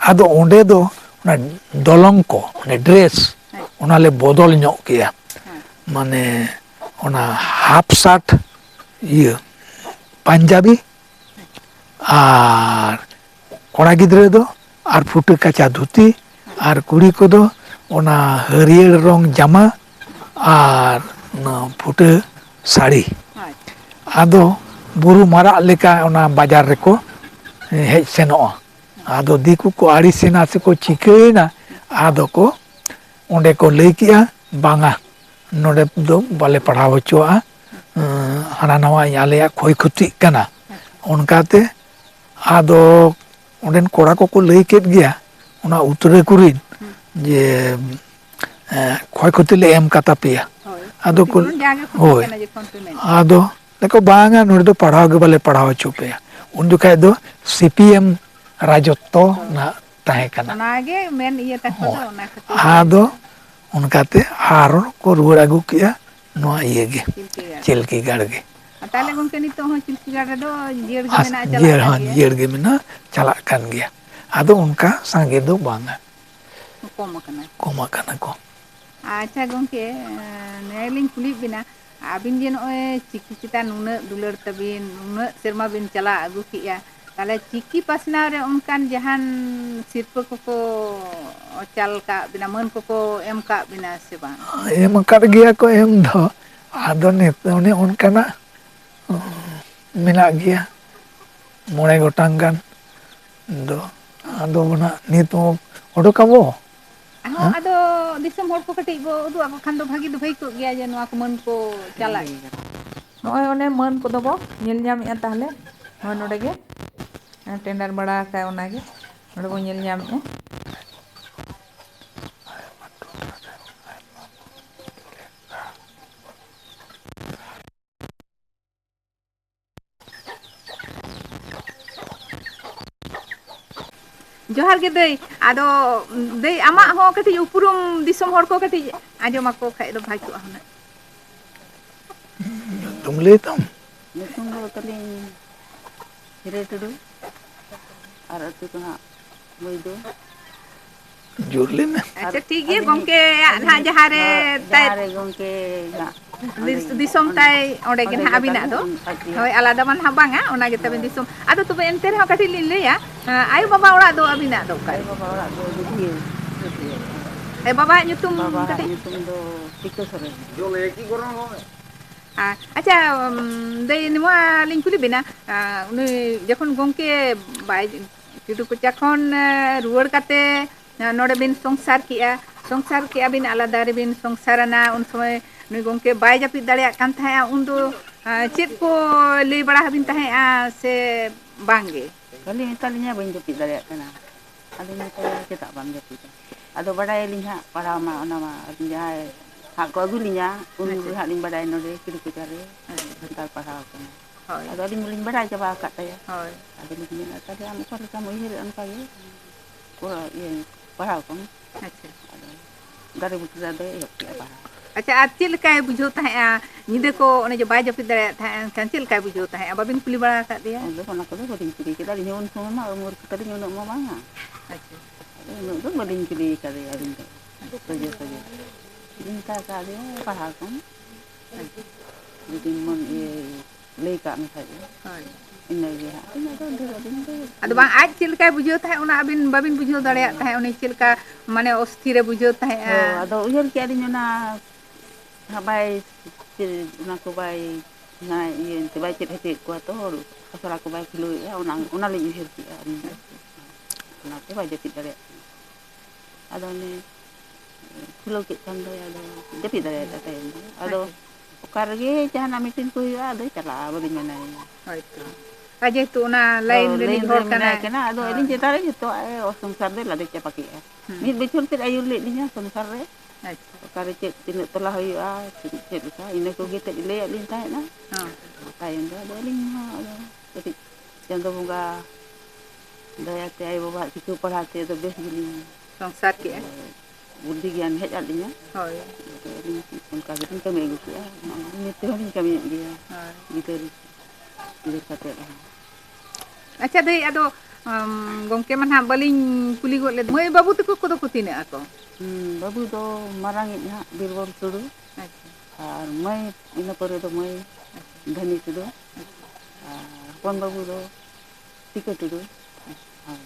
ᱟᱫᱚ ᱚᱸᱰᱮ ᱫᱚ ᱚᱱᱟ ᱫᱚᱞᱚᱝ ᱠᱚ ᱰᱨᱮᱥ ᱚᱱᱟᱞᱮ ᱵᱚᱫᱚᱞ ᱧᱚᱜ ᱠᱮᱜᱼᱟ᱾ ᱢᱟᱱᱮ ᱚᱱᱟ ᱦᱟᱯ ᱥᱟᱴ ᱤᱭᱟᱹ ᱯᱟᱧᱡᱟᱵᱤ ᱟᱨ ᱠᱚᱲᱟ ᱜᱤᱫᱽᱨᱟᱹ ᱫᱚ ᱟᱨ ᱯᱷᱩᱴᱟᱹ ᱠᱟᱪᱟ ᱫᱷᱩᱛᱤ ᱟᱨ ᱠᱩᱲᱤ ᱠᱚᱫᱚ ᱚᱱᱟ ᱦᱟᱹᱨᱭᱟᱹᱲ ᱨᱚᱝ ᱡᱟᱢᱟ ᱟᱨ ᱚᱱᱟ ᱯᱷᱩᱴᱟᱹ ᱥᱟᱹᱲᱤ᱾ ᱟᱫᱚ ᱵᱩᱨᱩ ᱢᱟᱨᱟᱜ ᱞᱮᱠᱟ ᱚᱱᱟ ᱵᱟᱡᱟᱨ ᱨᱮᱠᱚ ᱦᱮᱡ ᱥᱮᱱᱚᱜᱼᱟ᱾ ᱟᱫᱚ ᱫᱤᱠᱩ ᱠᱚ ᱟᱹᱲᱤᱥᱮᱱᱟ ᱥᱮᱠᱚ ᱪᱤᱠᱟᱹᱭᱮᱱᱟ ᱟᱫᱚ ᱠᱚ ᱚᱸᱰᱮ ᱠᱚ ᱞᱟᱹᱭ ᱠᱮᱜᱼᱟ ᱵᱟᱝᱟ ᱱᱚᱰᱮ ᱫᱚ ᱵᱟᱞᱮ ᱯᱟᱲᱦᱟᱣ ᱦᱚᱪᱚᱣᱟᱜᱼᱟ, ᱦᱟᱱᱟ ᱱᱟᱣᱟ ᱟᱞᱮᱭᱟᱜ ᱠᱷᱚᱭ ᱠᱷᱚᱛᱤᱜ ᱠᱟᱱᱟ᱾ ᱚᱱᱠᱟᱛᱮ ᱟᱫᱚ ᱚᱸᱰᱮᱱ ᱠᱚᱲᱟ ᱠᱚᱠᱚ ᱞᱟᱹᱭ ᱠᱮᱫ ᱜᱮᱭᱟ ᱚᱱᱟ ᱩᱛᱨᱟᱹ ᱠᱚᱨᱤᱱ ᱡᱮ ᱠᱷᱚᱭ ᱠᱷᱚᱛᱤ ᱞᱮ ᱮᱢ ᱠᱟᱛᱟ ᱯᱮᱭᱟ᱾ ᱟᱫᱚ ᱠᱚ ᱦᱳᱭ ᱟᱫᱚ ᱞᱟᱹᱭᱟᱠᱚ ᱵᱟᱝᱟ ᱱᱚᱰᱮ ᱫᱚ ᱯᱟᱲᱦᱟᱣ ᱜᱮ ᱵᱟᱞᱮ ᱯᱟᱲᱦᱟᱣ ᱦᱚᱪᱚ ᱯᱮᱭᱟ᱾ ᱩᱱ ᱡᱚᱠᱷᱟᱡ ᱫᱚ ᱥᱤᱯᱤ ᱮᱢ ᱨᱟᱡᱚᱛᱛᱚ ᱱᱟᱦᱟᱜ ᱛᱟᱦᱮᱸ ᱠᱟᱱᱟ᱾ ᱚᱱᱟᱜᱮ ᱢᱮᱱ ᱤᱭᱟᱹ ᱛᱟᱠᱚ ᱫᱚ ᱦᱳᱭ ᱚᱱᱟ ᱠᱷᱟᱹᱛᱤᱨ ᱜᱮ ᱟᱫᱚ ᱚᱱᱠᱟᱛᱮ ᱟᱨᱚ ᱠᱚ ᱨᱩᱣᱟᱹᱲ ᱟᱹᱜᱩ ᱠᱮᱜᱼᱟ ᱱᱚᱣᱟ ᱤᱭᱟᱹ ᱜᱮ ᱪᱤᱞᱠᱟᱹ ᱜᱟᱲ ᱪᱤᱞᱠᱤ ᱜᱟᱲ ᱜᱮ᱾ ᱛᱟᱦᱚᱞᱮ ᱜᱚᱝᱠᱮ ᱱᱤᱛᱚᱜ ᱦᱚᱸ ᱪᱤᱞᱠᱤ ᱜᱟᱲ ᱨᱮᱫᱚ ᱡᱤᱭᱟᱹᱲ ᱜᱮ ᱢᱮᱱᱟᱜᱼᱟ, ᱪᱟᱞᱟᱜ ᱡᱤᱭᱟᱹᱲ ᱠᱟᱱ ᱦᱚᱸ ᱜᱮᱭᱟ᱾ ᱡᱤᱭᱟᱹᱲ ᱜᱮ ᱢᱮᱱᱟᱜᱼᱟ, ᱪᱟᱞᱟᱜ ᱠᱟᱱ ᱜᱮᱭᱟ᱾ ᱟᱫᱚ ᱚᱱᱠᱟ ᱥᱟᱸᱜᱮ ᱫᱚ ᱵᱟᱝᱟ᱾ ᱠᱚᱢ ᱟᱠᱟᱱᱟ᱾ ᱠᱚᱢ ᱟᱠᱟᱱᱟ ᱠᱚ᱾ ᱟᱪᱪᱷᱟ ᱜᱚᱝᱠᱮ ᱱᱤᱭᱟᱹ ᱞᱤᱧ ᱠᱩᱞᱤᱭᱮᱫ ᱵᱤᱱᱟ ᱟᱹᱵᱤᱱ ᱡᱮ ᱱᱚᱜᱼᱚᱭ ᱪᱤᱠᱤ ᱪᱮᱛᱟᱱ ᱱᱩᱱᱟᱹᱜ ᱫᱩᱞᱟᱹᱲ ᱛᱟᱵᱤᱱ, ᱱᱩᱱᱟᱹᱜ ᱥᱮᱨᱢᱟ ᱵᱤᱱ ᱪᱟᱞᱟᱣ ᱟᱹᱜᱩ ᱠᱮᱜᱼᱟ, ᱛᱟᱦᱚᱞᱮ ᱪᱤᱠᱤ ᱯᱟᱥᱱᱟᱣ ᱨᱮ ᱚᱱᱠᱟᱱ ᱡᱟᱦᱟᱱ ᱥᱤᱨᱯᱟᱹ ᱠᱚᱠᱚ ᱪᱟᱞ ᱠᱟᱜ ᱵᱤᱱᱟ, ᱢᱟᱹᱱ ᱠᱚᱠᱚ ᱮᱢ ᱠᱟᱜ ᱵᱤᱱᱟ ᱥᱮ ᱵᱟᱝ? ᱮᱢ ᱟᱠᱟᱫ ᱜᱮᱭᱟ ᱠᱚ ᱮᱢ ᱫᱚ, ᱟᱫᱚ ᱱᱤᱛ ᱚᱱᱮ ᱚᱱᱠᱟᱱᱟᱜ ᱢᱮᱱᱟᱜ ᱜᱮᱭᱟ 5 ᱜᱚᱴᱟᱝ ᱜᱟᱱ ᱫᱚ ᱟᱫᱚ ᱱᱟᱜ ᱱᱤᱛ ᱦᱚᱸ ᱚᱰᱳᱠᱟᱵᱚ᱾ ᱦᱚᱸ ᱟᱫᱚ ᱫᱤᱥᱚᱢ ᱦᱚᱲ ᱠᱚ ᱠᱟᱹᱴᱤᱡ ᱵᱚ ᱩᱫᱩᱜ ᱟᱠᱚ ᱠᱷᱟᱱ ᱫᱚ ᱵᱷᱟᱹᱜᱤ ᱫᱚ ᱵᱷᱟᱹᱜᱤ ᱠᱚᱜ ᱜᱮᱭᱟ ᱡᱮ ᱱᱚᱣᱟ ᱠᱚ ᱢᱟᱹᱱ ᱠᱚ ᱪᱟᱞᱟᱜ ᱱᱚᱜᱼᱚᱭ ᱚᱱᱮ ᱢᱟᱹᱱ ᱠᱚᱫᱚ ᱵᱚ ᱧᱮᱞ ᱧᱟᱢᱮᱫᱼᱟ ᱛᱟᱦᱚᱞᱮ ᱱᱚᱜᱼᱚᱭ ᱱᱚᱰᱮ ᱜᱮ ᱴᱮᱸᱰᱟᱨ ᱵᱟᱲᱟ ᱟᱠᱟᱫ ᱚᱱᱟᱜᱮ ᱱᱚᱸᱰᱮ ᱵᱚᱱ ᱧᱮᱞ ᱧᱟᱢᱮᱫᱼᱟ᱾ ᱡᱚᱦᱟᱨ ᱜᱮ ᱫᱟᱹᱭ, ᱟᱫᱚ ᱫᱟᱹᱭ ᱟᱢᱟᱜ ᱦᱚᱸ ᱠᱟᱹᱴᱤᱡ ᱩᱯᱨᱩᱢ ᱫᱤᱥᱚᱢ ᱦᱚᱲ ᱠᱚ ᱠᱟᱹᱴᱤᱡ ᱟᱸᱡᱚᱢᱟᱠᱚ ᱠᱷᱟᱡ ᱫᱚ ᱵᱷᱟᱜᱤ ᱠᱚᱜᱼᱟ ᱦᱩᱱᱟᱹᱝ᱾ ᱧᱩᱛᱩᱢ ᱞᱟᱹᱭ ᱛᱟᱢ? ᱧᱩᱛᱩᱢ ᱫᱚ ᱛᱟᱹᱞᱤᱧ ᱦᱤᱨᱟᱹᱭ ᱴᱩᱰᱩ ᱟᱨ ᱟᱹᱛᱩ ᱫᱚ ᱦᱟᱸᱜ ᱵᱳᱭᱫᱳ᱾ ᱡᱳᱨ ᱞᱟᱹᱭᱢᱮ᱾ ᱟᱪᱪᱷᱟ ᱴᱷᱤᱠ ᱜᱮᱭᱟ ᱜᱚᱝᱠᱮᱭᱟᱜ ᱱᱟᱦᱟᱜ ᱡᱟᱦᱟᱸ ᱨᱮ ᱛᱟᱭ ᱡᱟᱦᱟᱸ ᱨᱮ ᱜᱚᱢᱠᱮ ᱫᱤᱥᱚᱢ ᱛᱟᱭ ᱚᱸᱰᱮ ᱜᱮ ᱱᱟᱦᱟᱜ ᱟᱹᱵᱤᱱᱟᱜ ᱫᱚ, ᱦᱳᱭ ᱟᱞᱟᱫᱟ ᱢᱟ ᱱᱟᱦᱟᱜ ᱵᱟᱝᱟ ᱚᱱᱟ ᱜᱮ ᱛᱟᱵᱤᱱ ᱫᱤᱥᱚᱢ᱾ ᱟᱫᱚ ᱛᱚᱵᱮ ᱮᱱᱛᱮ ᱨᱮᱦᱚᱸ ᱠᱟᱹᱴᱤᱡ ᱞᱤᱧ ᱞᱟᱹᱭᱟ ᱟᱭᱳᱼᱵᱟᱵᱟ ᱚᱲᱟᱜ ᱫᱚ ᱟᱹᱵᱤᱱᱟᱜ ᱫᱚ ᱚᱠᱟᱨᱮ? ᱟᱭᱳᱼᱵᱟᱵᱟ ᱚᱲᱟᱜ ᱫᱚ ᱫᱩᱫᱷᱤᱭᱟᱹ᱾ ᱵᱟᱵᱟᱣᱟᱜ ᱧᱩᱛᱩᱢ ᱵᱟᱵᱟᱣᱟᱜ ᱠᱟᱹᱴᱤᱡ ᱧᱩᱛᱩᱢ ᱫᱚ ᱴᱤᱠᱟᱹ ᱥᱚᱨᱮᱱ᱾ ᱟᱪᱪᱷᱟ ᱫᱟᱹᱭ ᱱᱚᱣᱟ ᱞᱤᱧ ᱠᱩᱞᱤ ᱵᱤᱱᱟ ᱩᱱᱤ ᱡᱚᱠᱷᱚᱱ ᱜᱚᱝᱠᱮ ᱵᱟᱭ ᱠᱤᱰᱩ ᱠᱚᱪᱟ ᱠᱷᱚᱱ ᱨᱩᱣᱟᱹᱲ ᱠᱟᱛᱮ ᱱᱚᱰᱮ ᱵᱤᱱ ᱥᱚᱝᱥᱟᱨ ᱠᱮᱜᱼᱟ, ᱥᱚᱝᱥᱟᱨ ᱠᱮᱜᱼᱟ ᱵᱤᱱ ᱟᱞᱟᱫᱟ ᱨᱮᱵᱤᱱ ᱥᱚᱝᱥᱟᱨᱟᱱᱟ ᱩᱱ ᱥᱚᱢᱚᱭ ᱱᱩᱭ ᱜᱚᱝᱠᱮ ᱵᱟᱭ ᱡᱟᱹᱯᱤᱫ ᱫᱟᱲᱮᱭᱟᱜ ᱠᱟᱱ ᱛᱟᱦᱮᱸᱜᱼᱟ ᱩᱱᱫᱚ ᱪᱮᱫ ᱠᱚ ᱞᱟᱹᱭ ᱵᱟᱲᱟ ᱟᱹᱵᱤᱱ ᱛᱟᱦᱮᱸᱜᱼᱟ ᱥᱮ ᱵᱟᱝᱜᱮ? ᱠᱷᱟᱹᱞᱤ ᱢᱮᱛᱟᱞᱤᱧᱟ ᱵᱟᱹᱧ ᱡᱟᱹᱯᱤᱫ ᱫᱟᱲᱮᱭᱟᱜ ᱠᱟᱱᱟ, ᱟᱫᱚᱧ ᱢᱮᱛᱟᱭᱟ ᱪᱮᱫᱟᱜ ᱵᱟᱢ ᱡᱟᱹᱯᱤᱫᱟ? ᱟᱫᱚ ᱵᱟᱰᱟᱭᱟᱞᱤᱧ ᱦᱟᱸᱜ ᱯᱟᱲᱦᱟᱣ ᱢᱟ ᱚᱱᱟ ᱢᱟ ᱡᱟᱦᱟᱸᱭ ᱦᱟᱸᱜ ᱠᱚ ᱟᱹᱜᱩ ᱞᱤᱧᱟ ᱩᱱ ᱟᱪᱪᱷᱟ ᱦᱟᱸᱜ ᱞᱤᱧ ᱵᱟᱰᱟᱭᱟ ᱱᱚᱰᱮ ᱠᱤᱰᱩ ᱨᱮ ᱟᱪᱪᱷᱟ ᱥᱟᱱᱛᱟᱲ ᱯᱟᱲᱦᱟᱣ ᱠᱟᱱᱟ᱾ ᱦᱳᱭ ᱟᱫᱚ ᱟᱹᱞᱤᱧ ᱢᱟᱞᱤᱧ ᱵᱟᱲᱟᱭ ᱪᱟᱵᱟ ᱟᱠᱟᱫ ᱛᱟᱭᱟ᱾ ᱦᱳᱭ ᱟᱫᱚᱞᱤᱧ ᱢᱮᱱᱟ ᱛᱟᱦᱚᱞᱮ ᱟᱢ ᱚᱠᱟ ᱞᱮᱠᱟᱢ ᱩᱭᱦᱟᱹᱨᱮᱜᱼᱟ ᱚᱱᱠᱟᱜᱮ ᱤᱭᱟᱹ ᱯᱟᱲᱦᱟᱣ ᱠᱚᱢ᱾ ᱟᱪᱪᱷᱟ᱾ ᱟᱫᱚ ᱫᱟᱨᱮ ᱵᱩᱴᱟᱹ ᱨᱮ ᱟᱫᱚᱭ ᱮᱦᱚᱵ ᱠᱮᱜᱼᱟ ᱯᱟᱲᱦᱟᱣ᱾ ᱟᱪᱪᱷᱟ ᱟᱨ ᱪᱮᱫ ᱞᱮᱠᱟᱭ ᱵᱩᱡᱷᱟᱹᱣ ᱛᱟᱦᱮᱸᱜᱼᱟ? ᱧᱤᱫᱟᱹ ᱠᱚ ᱚᱱᱮ ᱡᱮ ᱵᱟᱭ ᱡᱟᱹᱯᱤᱫ ᱫᱟᱲᱮᱭᱟᱜ ᱛᱟᱦᱮᱸᱜ ᱮᱱᱠᱷᱟᱱ ᱪᱮᱫ ᱞᱮᱠᱟᱭ ᱵᱩᱡᱷᱟᱹᱣ ᱛᱟᱦᱮᱸᱜᱼᱟ ᱵᱟᱹᱵᱤᱱ ᱠᱩᱞᱤ ᱵᱟᱲᱟ ᱟᱠᱟᱫᱮᱭᱟ? ᱟᱫᱚ ᱚᱱᱟ ᱠᱚᱫᱚ ᱵᱟᱹᱞᱤᱧ ᱠᱩᱞᱤ ᱠᱮᱫᱟ ᱟᱹᱞᱤᱧ ᱦᱚᱸ ᱩᱱ ᱥᱚᱢᱚᱭ ᱢᱟ ᱢᱩᱨᱠᱷ ᱛᱟᱹᱞᱤᱧ ᱩᱱᱟᱹᱜ ᱢᱟ ᱵᱟᱝᱟ᱾ ᱟᱪᱪᱷᱟ᱾ ᱟᱫᱚ ᱩᱱᱟᱹᱜ ᱫᱚ ᱵᱟᱹᱞᱤᱧ ᱠᱩᱞᱤ ᱠᱟᱫᱮᱭᱟ ᱟᱹᱞᱤᱧ ᱫᱚ ᱥᱚᱡᱷᱮ ᱥᱚᱡᱷᱮ᱾ ᱢᱮᱛᱟ ᱠᱟᱣᱫᱮᱭᱟ ᱯᱟᱲᱦᱟᱣ ᱠᱚᱢ ᱟᱪᱪᱷᱟ ᱡᱩᱫᱤ ᱢᱚᱱ ᱤᱭᱟᱹ ᱞᱟᱹᱭ ᱠᱟᱜ ᱢᱮᱠᱷᱟᱡ ᱫᱚ᱾ ᱦᱳᱭ इनगे हाँ इन दो ढेर दिन दो ᱟᱫᱚ ᱵᱟᱝ ᱟᱡ ᱪᱮᱫ ᱞᱮᱠᱟᱭ ᱵᱩᱡᱷᱟᱹᱣ ᱛᱟᱦᱮᱸᱫ ᱚᱱᱟ ᱟᱹᱵᱤᱱ ᱵᱟᱹᱵᱤᱱ ᱵᱩᱡᱷᱟᱹᱣ ᱫᱟᱲᱮᱭᱟᱜ ᱛᱟᱦᱮᱸᱫ ᱩᱱᱤ ᱪᱮᱫ ᱞᱮᱠᱟ ᱢᱟᱱᱮ ᱚᱥᱛᱷᱤᱨᱮ ᱵᱩᱡᱷᱟᱹᱣ ᱛᱟᱦᱮᱸᱫᱼᱟ ᱟᱫᱚ ᱩᱭᱦᱟᱹᱨ ᱠᱮᱜ ᱟᱹᱞᱤᱧ ᱚᱱᱟ ᱵᱟᱭ ᱚᱱᱟ ᱠᱚ ᱵᱟᱭ ᱤᱭᱟᱹ ᱵᱟᱭ ᱪᱮᱫ ᱦᱚᱪᱚᱭᱮᱫ ᱠᱚᱣᱟ ᱛᱚ ᱦᱚᱲ ᱟᱥᱲᱟ ᱠᱚ ᱵᱟᱭ ᱠᱷᱩᱞᱟᱹᱣᱮᱫᱼᱟ ᱚᱱᱟᱞᱤᱧ ᱩᱭᱦᱟᱹᱨ ᱠᱮᱜᱼᱟ ᱟᱹᱞᱤᱧ ᱫᱚ ᱚᱱᱟᱛᱮ ᱵᱟᱭ ᱡᱟᱹᱯᱤᱫ ᱫᱟᱲᱮᱭᱟᱜ ᱠᱟᱱᱟ ᱟᱫᱚ ᱚᱱᱮ ᱠᱷᱩᱞᱟᱹᱣ ᱠᱮᱫ ᱠᱷᱟᱱ ᱫᱚ ᱟᱫᱚ ᱡᱟᱹᱯᱤᱫ ᱫᱟᱲᱮᱭᱟᱫᱟ ᱛᱟᱭᱚᱢ ᱫᱚ ᱟᱫᱚ ᱚᱠᱟ ᱨᱮᱜᱮ ᱡᱟᱦᱟᱱᱟᱜ ᱢᱤᱴᱤᱝ ᱠᱚ ᱦᱩᱭᱩᱜᱼᱟ ᱟᱫᱚᱭ ᱪᱟᱞᱟᱜᱼᱟ ᱵᱟᱹᱞᱤᱧ ᱢᱮᱱᱟᱭᱟ ᱦᱳᱭᱛᱚ ᱟᱨ ᱡᱮᱦᱮᱛᱩ ᱚᱱᱟ ᱞᱟᱭᱤᱱ ᱨᱤᱱᱤᱡ ᱦᱚᱲ ᱨᱮ ᱢᱮᱱᱟᱭ ᱠᱟᱱᱟᱭ ᱠᱟᱱᱟ ᱟᱫᱚ ᱦᱳᱭ ᱟᱹᱞᱤᱧ ᱪᱮᱛᱟᱱ ᱨᱮ ᱡᱚᱛᱚᱣᱟᱜ ᱥᱚᱝᱥᱟᱨ ᱫᱚᱭ ᱞᱟᱫᱮ ᱪᱟᱵᱟ ᱠᱮᱜᱼᱟ ᱢᱤᱫ ᱵᱚᱪᱷᱚᱨ ᱛᱮᱫ ᱟᱹᱭᱩᱨ ᱞᱮᱫ ᱞᱤᱧᱟᱹ ᱥᱚᱝᱥᱟᱨ ᱨᱮ ᱟᱪᱪᱷᱟ ᱚᱠᱟᱨᱮ ᱪᱮᱫ ᱛᱤᱱᱟᱹᱜ ᱛᱚᱞᱟ ᱦᱩᱭᱩᱜᱼᱟ ᱪᱮᱫ ᱞᱮᱠᱟ ᱤᱱᱟᱹ ᱠᱚᱜᱮ ᱛᱮᱫ ᱞᱟᱹᱭᱟᱫ ᱞᱤᱧ ᱛᱟᱦᱮᱸᱫᱼᱟ ᱦᱚᱸ ᱛᱟᱭᱚᱢ ᱫᱚ ᱟᱫᱚ ᱟᱹᱞᱤᱧ ᱦᱚᱸ ᱟᱫᱚ ᱠᱟᱹᱴᱤᱡ ᱪᱟᱸᱫᱳ ᱵᱚᱸᱜᱟ ᱫᱟᱭᱟᱛᱮ ᱟᱭᱳᱼᱵᱟᱵᱟᱣᱟᱜ ᱠᱤᱪᱷᱩ ᱯᱟᱲᱦᱟᱣ ᱛᱮ ᱟᱫᱚ ᱵᱮᱥ ᱜᱮᱞᱤᱧ ᱥᱚᱝᱥᱟᱨ ᱠᱮᱜᱼᱟ ᱵᱩᱫᱽᱫᱷᱤ ᱜᱮᱭᱟᱱ ᱦᱮᱡ ᱟᱫ ᱞᱤᱧᱟ ᱦᱳᱭ ᱟᱹᱞᱤᱧ ᱚᱱᱠᱟ ᱜᱮᱞᱤᱧ ᱠᱟᱹᱢᱤ ᱟᱹᱜᱩ ᱠᱮᱜᱼᱟ ᱱᱤᱛ ᱛᱮᱦᱚᱸ ᱞᱤᱧ ᱠᱟᱹᱢᱤᱭᱮᱫ ᱜᱮᱭᱟ ᱦᱳᱭ ᱜᱤᱫᱟᱹᱨ ᱯᱤᱫᱟᱹᱨ ᱠᱟᱛᱮᱫ ᱨᱮᱦᱚᱸ ᱟᱪᱪᱷᱟ ᱫᱟᱹᱭ ᱟᱫᱚ ᱜᱚᱝᱠᱮ ᱢᱟ ᱱᱟᱦᱟᱜ ᱵᱟᱹᱞᱤᱧ ᱠᱩᱞᱤ ᱜᱚᱫ ᱞᱮᱫ ᱢᱟᱹᱭ ᱵᱟᱹᱵᱩ ᱛᱟᱠᱚ ᱠᱚᱫᱚ ᱠᱚ ᱛᱤᱱᱟᱹᱜ ᱟᱠᱚ ᱵᱟᱹᱵᱩ ᱫᱚ ᱢᱟᱨᱟᱝᱤᱡ ᱦᱟᱸᱜ ᱵᱤᱨᱵᱚᱞ ᱴᱩᱰᱩ ᱟᱪᱪᱷᱟ ᱟᱨ ᱢᱟᱹᱭ ᱤᱱᱟᱹ ᱯᱚᱨᱮ ᱫᱚ ᱢᱟᱹᱭ ᱫᱷᱟᱹᱱᱤ ᱴᱩᱰᱩ ᱟᱨ ᱦᱚᱯᱚᱱ ᱵᱟᱹᱵᱩ ᱫᱚ ᱴᱤᱠᱟᱹ ᱴᱩᱰᱩ ᱦᱳᱭ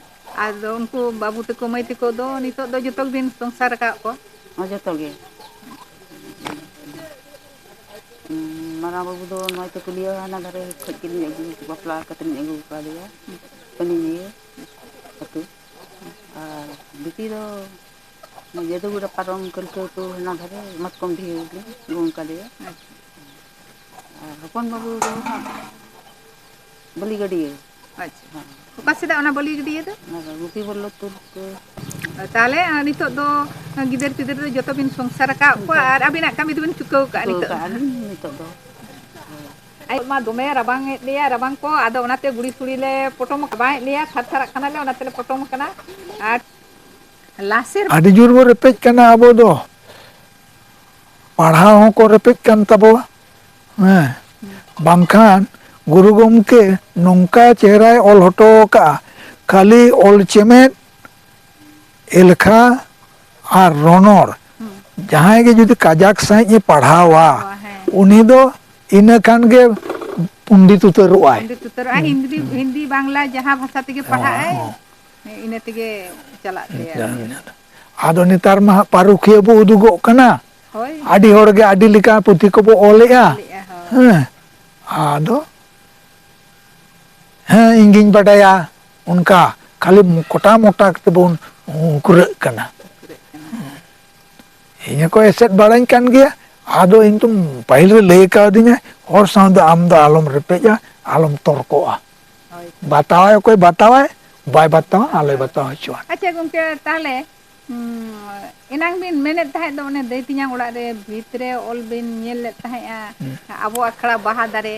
ᱟᱫᱚ ᱩᱱᱠᱩ ᱵᱟᱹᱵᱩ ᱛᱟᱠᱚ ᱢᱟᱹᱭ ᱛᱟᱠᱚ ᱫᱚ ᱱᱤᱛᱚᱜ ᱫᱚ ᱡᱚᱛᱚ ᱜᱮᱵᱤᱱ ᱥᱚᱝᱥᱟᱨ ᱟᱠᱟᱫ ᱠᱚᱣᱟ ᱡᱚᱛᱚ ᱜᱮ ᱢᱟᱨᱟᱝ ᱵᱟᱹᱵᱩ ᱫᱚ ᱱᱚᱜᱼᱚᱭ ᱛᱚ ᱠᱩᱞᱤᱭᱟᱹ ᱦᱟᱱᱟ ᱫᱷᱟᱨᱮ ᱠᱷᱚᱡ ᱜᱮᱞᱤᱧ ᱟᱹᱜᱩ ᱵᱟᱯᱞᱟ ᱠᱟᱛᱮᱫ ᱞᱤᱧ ᱟᱹᱜᱩ ᱟᱠᱟᱫᱮᱭᱟ ᱯᱟᱹᱱᱤᱭᱟᱹ ᱟᱹᱛᱩ ᱟᱨ ᱵᱤᱴᱤ ᱫᱚ ᱡᱟᱫᱩᱜᱚᱲᱟ ᱯᱟᱨᱚᱢ ᱠᱟᱹᱞᱠᱟᱹ ᱟᱹᱛᱩ ᱦᱟᱱᱟ ᱫᱷᱟᱨᱮ ᱢᱟᱛᱠᱚᱢ ᱰᱤᱦᱟᱹ ᱞᱤᱧ ᱟᱹᱜᱩ ᱟᱠᱟᱫᱮᱭᱟ ᱟᱨ ᱦᱚᱯᱚᱱ ᱵᱟᱹᱵᱩ ᱫᱚ ᱦᱟᱸᱜ ᱵᱟᱹᱞᱤ ᱜᱟᱹᱰᱭᱟᱹ ᱟᱪᱪᱷᱟ ᱚᱠᱟ ᱥᱮᱫᱟᱜ ᱚᱱᱟ ᱵᱟᱹᱞᱤ ᱜᱟᱹᱰᱭᱟᱹ ᱫᱚ ᱚᱱᱟ ᱜᱩᱯᱤ ᱵᱚᱞᱞᱚᱵᱽᱯᱩᱨ ᱠᱚ ᱛᱟᱦᱚᱞᱮ ᱱᱤᱛᱚᱜ ᱫᱚ ᱜᱤᱫᱟᱹᱨ ᱯᱤᱫᱟᱹᱨ ᱫᱚ ᱡᱚᱛᱚ ᱵᱤᱱ ᱥᱚᱝᱥᱟᱨ ᱟᱠᱟᱫ ᱠᱚᱣᱟ ᱥᱚᱝᱥᱟᱨ ᱟᱨ ᱟᱹᱵᱤᱱᱟᱜ ᱠᱟᱹᱢᱤ ᱫᱚᱵᱤᱱ ᱪᱩᱠᱟᱹᱣ ᱠᱟᱜᱼᱟ ᱱᱤᱛᱚᱜ ᱫᱚ ᱠᱟᱜᱼᱟ ᱞᱤᱧ ᱱᱤᱛᱚᱜ ᱫᱚ ᱟᱭᱩᱵ ᱢᱟ ᱫᱚᱢᱮ ᱨᱟᱵᱟᱝ ᱮᱫ ᱞᱮᱭᱟ ᱨᱟᱵᱟᱝ ᱠᱚ ᱟᱫᱚ ᱚᱱᱟᱛᱮ ᱜᱩᱲᱤ ᱥᱩᱲᱤ ᱞᱮ ᱯᱚᱴᱚᱢ ᱵᱟᱭᱮᱫ ᱞᱮᱭᱟ ᱛᱷᱟᱨ ᱛᱷᱟᱨᱟᱜ ᱠᱟᱱᱟᱞᱮ ᱚᱱᱟ ᱛᱮᱞᱮ ᱯᱚᱴᱚᱢ ᱟᱠᱟᱱᱟ ᱟᱨ ᱞᱟᱥᱮᱨ ᱟᱹᱰᱤ ᱡᱳᱨ ᱵᱚ ᱨᱮᱯᱮᱡ ᱠᱟᱱᱟ ᱟᱵᱚ ᱫᱚ ᱯᱟᱲᱦᱟᱣ ᱦᱚᱸᱠᱚ ᱨᱮᱯᱮᱡ ᱠᱟᱱ ᱛᱟᱵᱚᱣᱟ ᱦᱮᱸ ᱵᱟᱝᱠᱷᱟᱱ ᱜᱩᱨᱩ ᱜᱚᱢᱠᱮ ᱱᱚᱝᱠᱟ ᱪᱮᱦᱨᱟᱭ ᱚᱞ ᱦᱚᱴᱚ ᱟᱠᱟᱫᱼᱟ ᱠᱷᱟᱹᱞᱤ ᱚᱞ ᱪᱮᱢᱮᱫ ᱮᱞᱠᱷᱟ ᱟᱨ ᱨᱚᱱᱚᱲ ᱡᱟᱦᱟᱸᱭ ᱜᱮ ᱡᱩᱫᱤ ᱠᱟᱡᱟᱠ ᱥᱟᱺᱦᱤᱡ ᱮ ᱯᱟᱲᱦᱟᱣᱟ ᱦᱮᱸ ᱩᱱᱤ ᱫᱚ ᱤᱱᱟᱹ ᱠᱷᱟᱱ ᱜᱮ ᱯᱚᱱᱰᱤᱛ ᱩᱛᱟᱹᱨᱚᱜᱼᱟᱭ ᱯᱚᱱᱰᱤᱛ ᱩᱛᱟᱹᱨᱚᱜᱼᱟ ᱦᱤᱱᱫᱤ ᱵᱟᱝᱞᱟ ᱡᱟᱦᱟᱸ ᱵᱷᱟᱥᱟ ᱛᱮᱜᱮ ᱯᱟᱲᱦᱟᱜ ᱟᱭ ᱤᱱᱟᱹ ᱛᱮᱜᱮ ᱪᱟᱞᱟᱜ ᱛᱟᱭᱟ ᱩᱱᱤᱭᱟᱜ ᱟᱫᱚ ᱱᱮᱛᱟᱨ ᱢᱟ ᱦᱟᱸᱜ ᱯᱟᱹᱨᱩᱠᱷᱤᱭᱟᱹ ᱵᱚ ᱩᱫᱩᱜᱚᱜ ᱠᱟᱱᱟ ᱦᱳᱭ ᱟᱹᱰᱤ ᱦᱚᱲᱜᱮ ᱟᱹᱰᱤ ᱞᱮᱠᱟ ᱯᱩᱛᱷᱤ ᱠᱚᱵᱚ ᱚᱞᱮᱜᱼᱟ ᱚᱞᱮᱜᱼᱟ ᱦᱳᱭ ᱦᱮᱸ ᱟᱫᱚ ᱦᱮᱸ ᱤᱧᱜᱤᱧ ᱵᱟᱰᱟᱭᱟ ᱚᱱᱠᱟ ᱠᱷᱟᱹᱞᱤ ᱠᱚᱴᱟ ᱢᱚᱴᱟ ᱛᱮᱵᱚᱱ ᱩᱠᱷᱨᱟᱹᱜ ᱠᱟᱱᱟ ᱤᱧ ᱦᱚᱸᱠᱚ ᱮᱥᱮᱫ ᱵᱟᱲᱟᱧ ᱠᱟᱱ ᱜᱮᱭᱟ ᱟᱫᱚ ᱤᱧ ᱫᱚ ᱯᱟᱹᱦᱤᱞ ᱨᱮ ᱞᱟᱹᱭ ᱠᱟᱣᱫᱤᱧᱟ ᱦᱚᱲ ᱥᱟᱶᱫᱚ ᱟᱢ ᱫᱚ ᱟᱞᱚᱢ ᱨᱮᱯᱮᱡᱼᱟ ᱟᱞᱚᱢ ᱛᱚᱨᱠᱚᱜᱼᱟ ᱦᱳᱭ ᱵᱟᱛᱟᱣᱟᱭ ᱚᱠᱚᱭ ᱵᱟᱛᱟᱣᱟᱭ ᱵᱟᱭ ᱵᱟᱛᱟᱣᱟ ᱟᱞᱚᱭ ᱵᱟᱛᱟᱣ ᱦᱚᱪᱚᱣᱟᱱ ᱟᱪᱪᱷᱟ ᱜᱚᱝᱠᱮ ᱛᱟᱦᱚᱞᱮ ᱮᱱᱟᱝ ᱵᱤᱱ ᱢᱮᱱᱮᱫ ᱛᱟᱦᱮᱸᱫ ᱫᱚ ᱚᱱᱮ ᱫᱟᱹᱭ ᱛᱮᱧᱟᱝ ᱚᱲᱟᱜ ᱨᱮ ᱵᱷᱤᱛ ᱨᱮ ᱚᱞ ᱵᱤᱱ ᱧᱮᱞ ᱞᱮᱫ ᱛᱟᱦᱮᱸᱫᱼᱟ ᱟᱵᱚ ᱟᱠᱷᱲᱟ ᱵᱟᱦᱟ ᱫᱟᱨᱮ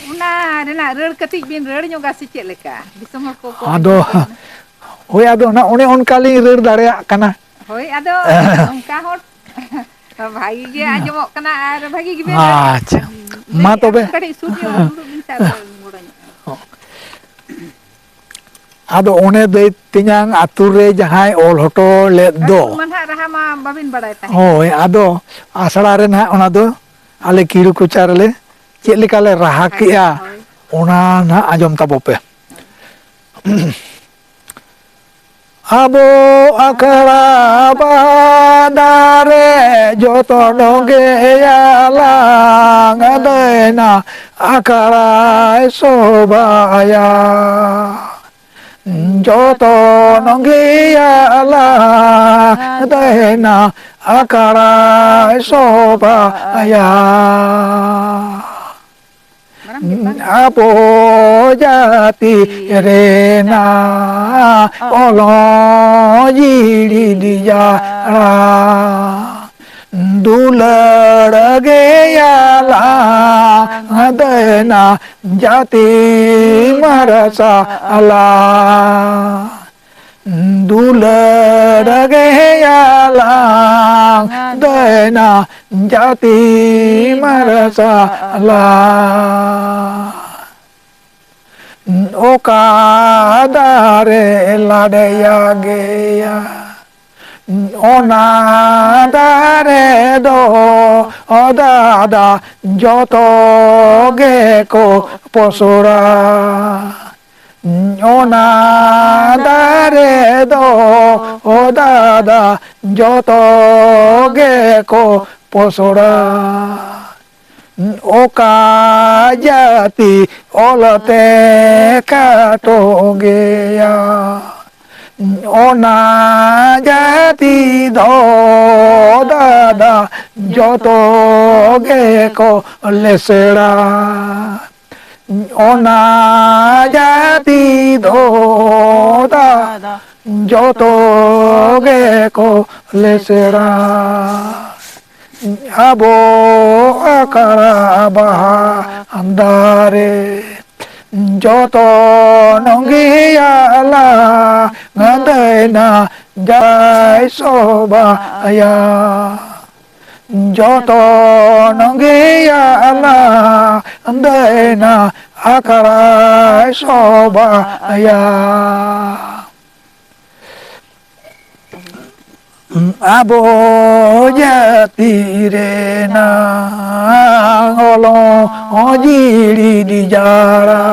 ᱚᱱᱟ ᱨᱮᱱᱟᱜ ᱨᱟᱹᱲ ᱠᱟᱹᱴᱤᱡ ᱵᱤᱱ ᱨᱟᱹᱲ ᱧᱚᱜᱟ ᱥᱮ ᱪᱮᱫ ᱞᱮᱠᱟ ᱫᱤᱥᱚᱢ ᱦᱚᱲ ᱠᱚᱠᱚ ᱟᱸᱡᱚᱢ ᱟᱫᱚ ᱠᱮᱭᱟ ᱦᱩᱱᱟᱹᱝ ᱦᱳᱭ ᱟᱫᱚ ᱚᱱᱮ ᱚᱱᱠᱟᱞᱤᱧ ᱨᱟᱹᱲ ᱫᱟᱲᱮᱭᱟᱜ ᱠᱟᱱᱟ ᱦᱳᱭ ᱟᱫᱚ ᱱᱚᱝᱠᱟ ᱦᱚᱲ ᱵᱷᱟᱜᱤ ᱜᱮ ᱟᱸᱡᱚᱢᱚᱜ ᱠᱟᱱᱟ ᱟᱨ ᱵᱷᱟᱹᱜᱤ ᱜᱮᱵᱤᱱ ᱨᱟᱹᱲᱮᱜᱼᱟ ᱟᱪᱪᱷᱟ ᱫᱟᱹᱭ ᱢᱟ ᱛᱚᱵᱮ ᱟᱹᱵᱤᱱ ᱠᱟᱹᱴᱤᱡ ᱥᱩᱨ ᱧᱚᱜ ᱫᱩᱲᱩᱵ ᱵᱤᱱ ᱥᱮ ᱟᱫᱚ ᱜᱚᱲᱚ ᱧᱚᱜᱼᱟ ᱟᱫᱚ ᱚᱱᱮ ᱫᱟᱹᱭ ᱛᱮᱧᱟᱝ ᱟᱛᱳ ᱨᱮ ᱡᱟᱦᱟᱸᱭ ᱚᱞ ᱦᱚᱴᱚ ᱞᱮᱫ ᱟᱨ ᱫᱚ ᱩᱱ ᱢᱟ ᱱᱟᱦᱟᱜ ᱨᱟᱦᱟ ᱢᱟ ᱵᱟᱹᱵᱤᱱ ᱵᱟᱲᱟᱭ ᱛᱟᱦᱮᱸᱫᱼᱟ ᱦᱳᱭ ᱟᱫᱚ ᱟᱥᱲᱟ ᱨᱮ ᱱᱟᱦᱟᱜ ᱚᱱᱟ ᱫᱚ ᱟᱞᱮ ᱠᱤᱲᱩ ᱠᱚᱪᱟ ᱨᱮᱞᱮ ᱪᱮᱫ ᱞᱮᱠᱟ ᱞᱮ ᱨᱟᱦᱟ ᱠᱮᱜᱼᱟ ᱚᱱᱟ ᱱᱟᱦᱟᱜ ᱟᱸᱡᱚᱢ ᱛᱟᱵᱚ ᱯᱮ ᱟᱵᱚ ᱟᱠᱷᱲᱟ ᱵᱟᱦᱟ ᱫᱟᱨᱮ ᱡᱚᱛᱚ ᱱᱚᱜᱮᱭᱟᱞᱟᱝ ᱫᱟᱹᱭᱱᱟ ᱟᱠᱷᱲᱟᱭ ᱥᱚᱵᱷᱟᱭᱟ ᱡᱚᱛᱚ ᱱᱚᱜᱮᱭᱟᱞᱟᱝ ᱫᱟᱹᱭᱱᱟ ᱟᱠᱷᱲᱟᱭ ᱥᱚᱵᱷᱟᱭᱟ ᱢᱟᱨᱟᱝ ᱜᱮ ᱵᱟᱝ ᱟᱵᱚ ᱡᱟᱹᱛᱤ ᱨᱮᱱᱟᱜ ᱚᱞᱚᱜ ᱡᱤᱲᱤ ᱡᱟᱲᱟ ᱫᱩᱞᱟᱹᱲ ᱜᱮᱭᱟᱞᱟᱝ ᱫᱟᱹᱭᱱᱟ ᱡᱟᱹᱛᱤ ᱢᱟᱨᱥᱟᱞᱟ ᱫᱩᱞᱟᱹᱲ ᱜᱮᱭᱟᱞᱟᱝ ᱫᱟᱹᱭᱱᱟ ᱡᱟᱹᱛᱤ ᱢᱟᱨᱥᱟᱞᱟ ᱚᱠᱟ ᱫᱟᱨᱮ ᱞᱟᱰᱮᱭᱟ ᱜᱮᱭᱟ ᱚᱱᱟ ᱫᱟᱨᱮ ᱫᱚ ᱫᱟᱫᱟ ᱡᱚᱛᱚ ᱜᱮᱠᱚ ᱯᱚᱥᱲᱟ ᱚᱱᱟ ᱫᱟᱨᱮ ᱫᱚ ᱫᱟᱫᱟ ᱡᱚᱛᱚ ᱜᱮᱠᱚ ᱯᱚᱥᱲᱟ ᱚᱠᱟ ᱡᱟᱹᱛᱤ ᱚᱞᱛᱮ ᱠᱟᱴᱚ ᱜᱮᱭᱟ ᱚᱱᱟ ᱡᱟᱹᱛᱤ ᱫᱚ ᱫᱟᱫᱟ ᱡᱚᱛᱚ ᱜᱮᱠᱚ ᱞᱮᱥᱲᱟ ᱚᱱᱟ জাতি ধো দাদা যত গেকো লেসেরা আবো আকারা বাহা আন্দারে যত নঙ্গিয়ালা গাদাইনা যাই সবায়া যত নঙ্গিয়ালা গাদাইনা আকারাই সবায়া আবো জাতিরে না হলো অজিড়ি দিজারা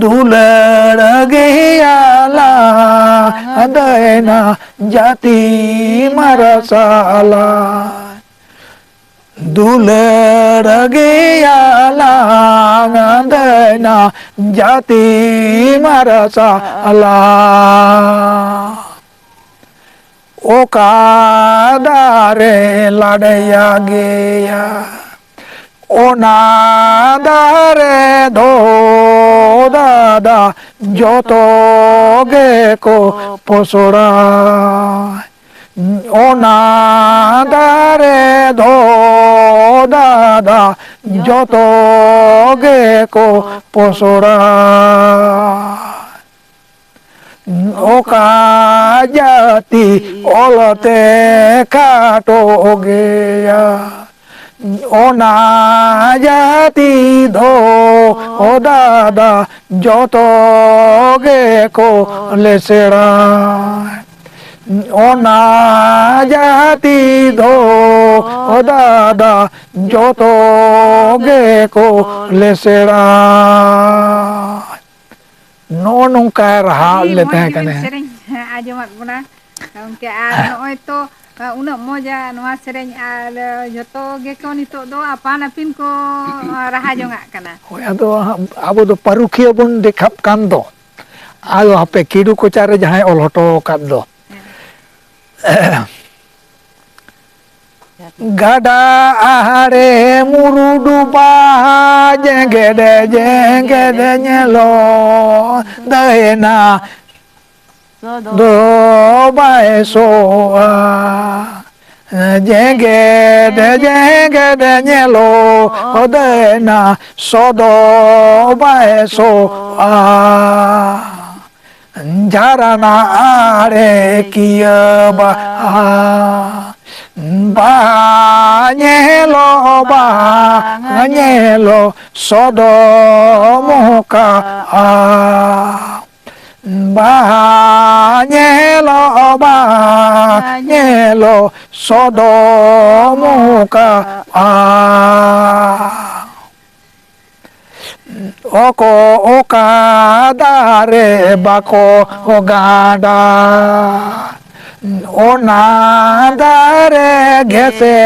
দুলার গেয়ালা আদায়না জাতি মারসালা দুলার গেয়ালা আদায়না জাতি মারসালা ওকা দারে লাড়াইয়া গেয়া ওনা দারে ধো দাদা যত গেকো পসড়া ওনা দারে ধো দাদা যত গেকো পসড়া ওকা জাতি অলতে কাটো গেয়া ওনা জাতি ধো দাদা যত গেকো লেসেড়া ওনা জাতি ধো দাদা যত গেকো লেসেড়া ᱱᱚᱜᱼᱚ ᱱᱚᱝᱠᱟ ᱨᱟᱦᱟ ᱞᱮ ᱛᱟᱦᱮᱸ ᱠᱟᱱᱟ ᱥᱮᱨᱮᱧ ᱟᱸᱡᱚᱢᱟᱫ ᱵᱚᱱᱟ ᱜᱚᱢᱠᱮ ᱟᱨ ᱱᱚᱜᱼᱚᱭ ᱛᱚ ᱩᱱᱟᱹᱜ ᱢᱚᱡᱟ ᱱᱚᱣᱟ ᱥᱮᱨᱮᱧ ᱟᱨ ᱡᱚᱛᱚ ᱜᱮᱠᱚ ᱱᱤᱛᱚᱜ ᱫᱚ ᱟᱯᱟᱱ ᱟᱹᱯᱤᱱ ᱠᱚ ᱨᱟᱦᱟ ᱡᱚᱝᱟᱜ ᱠᱟᱱᱟ ᱦᱳᱭ ᱟᱫᱚ ᱟᱵᱚ ᱫᱚ ᱯᱟᱹᱨᱩᱠᱷᱤᱭᱟᱹ ᱵᱚᱱ ᱫᱮᱠᱷᱟᱜ ᱠᱟᱱ ᱫᱚ ᱟᱫᱚ ᱦᱟᱯᱮ ᱠᱤᱰᱩ ᱠᱚᱪᱟ ᱨᱮ ᱡᱟᱦᱟᱸᱭ ᱚᱞ ᱦᱚᱴᱚ ᱟᱠᱟᱫ ᱫᱚ ᱜᱟᱰᱟ ᱟᱦᱟᱨᱮ ᱢᱩᱨᱩᱰᱩ ᱵᱟᱦᱟ ᱡᱮᱸᱜᱮᱫ ᱡᱮᱸᱜᱮᱫ ᱧᱮᱞᱚᱜ ᱫᱟᱭᱱᱟ ᱫᱚ ᱵᱟᱭ ᱥᱚᱜᱼᱟ ᱡᱮᱸᱜᱮᱫ ᱡᱮᱸᱜᱮᱫ ᱧᱮᱞᱚᱜ ᱫᱟᱭᱱᱟ ᱥᱚᱫᱚ ᱵᱟᱭ ᱥᱚᱜᱼᱟ ᱡᱷᱟᱨᱱᱟ ᱟᱲᱮ ᱠᱤᱭᱟᱹ ᱵᱟᱦᱟ ᱵᱟᱦᱟ ᱧᱮᱞᱚ ᱥᱚᱫᱚ ᱢᱚᱦᱠᱟᱜᱼᱟ ᱵᱟᱦᱟ ᱧᱮᱞᱚ ᱥᱚᱫᱚ ᱢᱚᱦᱠᱟᱜᱼᱟ ᱚᱠᱚ ᱚᱠᱟ ᱫᱟᱨᱮ ᱵᱟᱠᱚ ᱜᱟᱰᱟ ᱚᱱᱟ ᱫᱟᱨᱮ ᱜᱷᱮᱥᱮ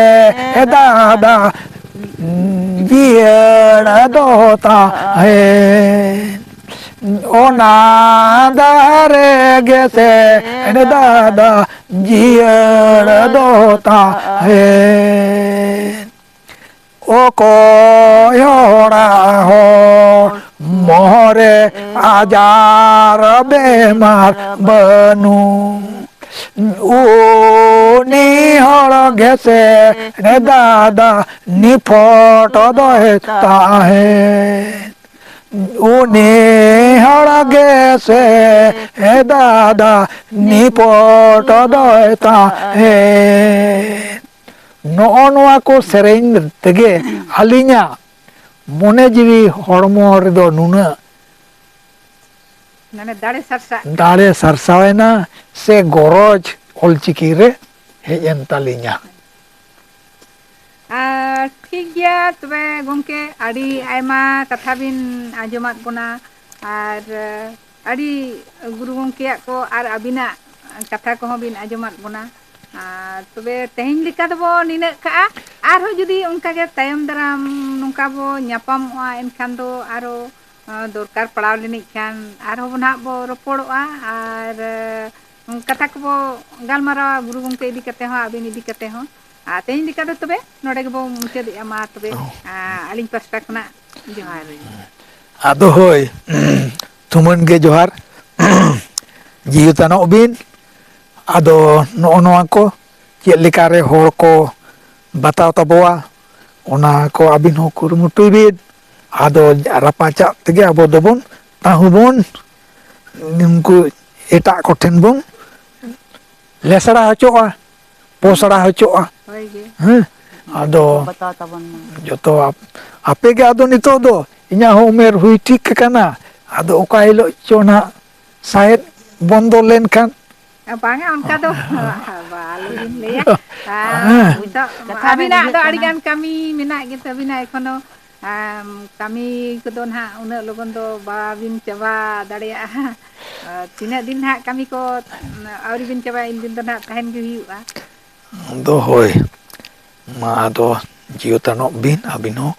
দাদা জিয়ার দোতা হে ওনা দারে গেছে দাদা জিয়ার দোতা হে ও কয়রা হর মহরে আজার বেমার বনু উনি হর গেছে রে দাদা নিফট দয় তাহে উনি হর গেছে হে দাদা নিফট দয় তাহে ᱱᱚᱜᱼᱚ ᱱᱚᱣᱟ ᱠᱚ ᱥᱮᱨᱮᱧ ᱛᱮᱜᱮ ᱟᱹᱞᱤᱧᱟᱜ ᱢᱚᱱᱮ ᱡᱤᱣᱤ ᱦᱚᱲᱢᱚ ᱨᱮᱫᱚ ᱱᱩᱱᱟᱹᱜ ᱫᱟᱲᱮ ᱥᱟᱨᱥᱟᱣᱮᱱᱟ ᱥᱮ ᱜᱚᱨᱚᱡᱽ ᱚᱞᱪᱤᱠᱤ ᱨᱮ ᱦᱮᱡ ᱮᱱ ᱛᱟᱹᱞᱤᱧᱟ᱾ ᱴᱷᱤᱠ ᱜᱮᱭᱟ ᱛᱚᱵᱮ ᱜᱚᱝᱠᱮ ᱟᱹᱰᱤ ᱟᱭᱢᱟ ᱠᱟᱛᱷᱟ ᱵᱤᱱ ᱟᱸᱡᱚᱢᱟᱫ ᱵᱚᱱᱟ ᱟᱨ ᱟᱹᱰᱤ ᱜᱩᱨᱩ ᱜᱚᱝᱠᱮᱭᱟᱜ ᱠᱚ ᱟᱨ ᱟᱹᱵᱤᱱᱟᱜ ᱠᱟᱛᱷᱟ ᱠᱚᱦᱚᱸ ᱵᱤᱱ ᱟᱸᱡᱚᱢᱟᱫ ᱵᱚᱱᱟ᱾ ᱟᱨ ᱛᱚᱵᱮ ᱛᱮᱦᱮᱧ ᱞᱮᱠᱟ ᱫᱚᱵᱚ ᱱᱤᱱᱟᱹᱜ ᱠᱟᱜᱼᱟ, ᱟᱨᱦᱚᱸ ᱡᱩᱫᱤ ᱚᱱᱠᱟᱜᱮ ᱛᱟᱭᱚᱢ ᱫᱟᱨᱟᱢ ᱱᱚᱝᱠᱟ ᱵᱚ ᱧᱟᱯᱟᱢᱚᱜᱼᱟ ᱮᱱᱠᱷᱟᱱ ᱫᱚ ᱟᱨᱚ ᱫᱚᱨᱠᱟᱨ ᱯᱟᱲᱟᱣ ᱞᱮᱱᱤᱡ ᱠᱷᱟᱱ ᱟᱨᱦᱚᱸ ᱱᱟᱦᱟᱜ ᱵᱚ ᱨᱚᱯᱚᱲᱚᱜᱼᱟ ᱟᱨ ᱠᱟᱛᱷᱟ ᱠᱚᱵᱚ ᱜᱟᱞᱢᱟᱨᱟᱣᱟ ᱜᱩᱨᱩ ᱜᱚᱝᱠᱮ ᱤᱫᱤ ᱠᱟᱛᱮ ᱦᱚᱸ ᱟᱹᱵᱤᱱ ᱤᱫᱤ ᱠᱟᱛᱮ ᱦᱚᱸ᱾ ᱟᱨ ᱛᱮᱦᱮᱧ ᱞᱮᱠᱟ ᱫᱚ ᱛᱚᱵᱮ ᱱᱚᱰᱮ ᱜᱮᱵᱚ ᱢᱩᱪᱟᱹᱫᱮᱜᱼᱟ, ᱢᱟ ᱛᱚᱵᱮ ᱟᱹᱞᱤᱧ ᱯᱟᱥᱴᱟ ᱠᱷᱚᱱᱟᱜ ᱡᱚᱦᱟᱨ᱾ ᱟᱫᱚ ᱦᱳᱭ ᱛᱩᱢᱟᱹᱱ ᱜᱮ ᱡᱚᱦᱟᱨ᱾ ᱡᱤᱣᱤᱛᱟᱱᱚᱜ ᱵᱤᱱ᱾ ᱟᱫᱚ ᱱᱚᱜᱼᱚ ᱱᱚᱣᱟ ᱠᱚ ᱪᱮᱫ ᱞᱮᱠᱟᱨᱮ ᱦᱚᱲ ᱠᱚ ᱵᱟᱛᱟᱣ ᱛᱟᱵᱚᱣᱟ ᱚᱱᱟ ᱠᱚ ᱟᱹᱵᱤᱱ ᱦᱚᱸ ᱠᱩᱨᱩᱢᱩᱴᱩᱭ ᱵᱤᱱ᱾ ᱟᱫᱚ ᱨᱟᱯᱟᱪᱟᱜ ᱛᱮᱜᱮ ᱟᱵᱚ ᱫᱚᱵᱚᱱ ᱛᱟᱺᱦᱩ ᱵᱚᱱ ᱩᱱᱠᱩ ᱮᱴᱟᱜ ᱠᱚᱴᱷᱮᱱ ᱵᱚᱱ ᱞᱮᱥᱲᱟ ᱦᱚᱪᱚᱜᱼᱟ, ᱯᱚᱥᱲᱟ ᱦᱚᱪᱚᱜᱼᱟ᱾ ᱦᱳᱭ ᱜᱮ ᱦᱮᱸ ᱡᱚᱛᱚ ᱠᱚ ᱟᱫᱚ ᱵᱟᱛᱟᱣ ᱛᱟᱵᱚᱱ ᱢᱟ᱾ ᱡᱚᱛᱚ ᱟᱯᱮᱜᱮ ᱟᱫᱚ ᱱᱤᱛᱚᱜ ᱫᱚ ᱤᱧᱟᱹᱜ ᱦᱚᱸ ᱩᱢᱮᱨ ᱦᱩᱭ ᱴᱷᱤᱠ ᱟᱠᱟᱱᱟ, ᱟᱫᱚ ᱚᱠᱟ ᱦᱤᱞᱳᱜ ᱪᱚ ᱱᱟᱜ ᱥᱟᱸᱦᱮᱫ ᱵᱚᱱᱫᱚ ᱞᱮᱱᱠᱷᱟᱱ ᱵᱟᱝᱟ ᱚᱱᱠᱟ ᱫᱚ ᱟᱞᱚᱵᱤᱱ ᱞᱟᱹᱭᱟ᱾ ᱦᱮᱸ ᱠᱟᱛᱷᱟ ᱨᱮ ᱟᱹᱵᱤᱱᱟᱜ ᱵᱩᱡᱷᱟᱹᱜ ᱫᱚ ᱠᱟᱱᱟ ᱟᱹᱰᱤᱜᱟᱱ ᱠᱟᱹᱢᱤ ᱢᱮᱱᱟᱜ ᱜᱮᱛᱟᱵᱤᱱᱟ ᱮᱠᱷᱚᱱᱳ᱾ ᱠᱟᱹᱢᱤ ᱠᱚᱫᱚ ᱱᱟᱦᱟᱜ ᱩᱱᱟᱹᱜ ᱞᱚᱜᱚᱱ ᱫᱚ ᱵᱟᱵᱤᱱ ᱪᱟᱵᱟ ᱫᱟᱲᱮᱭᱟᱜᱼᱟ᱾ ᱛᱤᱱᱟᱹᱜ ᱫᱤᱱ ᱦᱟᱸᱜ ᱠᱟᱹᱢᱤ ᱠᱚ ᱟᱹᱣᱨᱤ ᱵᱤᱱ ᱪᱟᱵᱟᱭᱟ ᱤᱱ ᱫᱤᱱ ᱫᱚ ᱱᱟᱦᱟᱜ ᱛᱟᱦᱮᱱ ᱜᱮ ᱦᱩᱭᱩᱜᱼᱟ᱾ ᱫᱚ ᱦᱳᱭ ᱢᱟ ᱟᱫᱚ ᱡᱤᱣᱤᱛᱟᱱᱚᱜ ᱵᱤᱱ ᱟᱹᱵᱤᱱ ᱦᱚᱸ᱾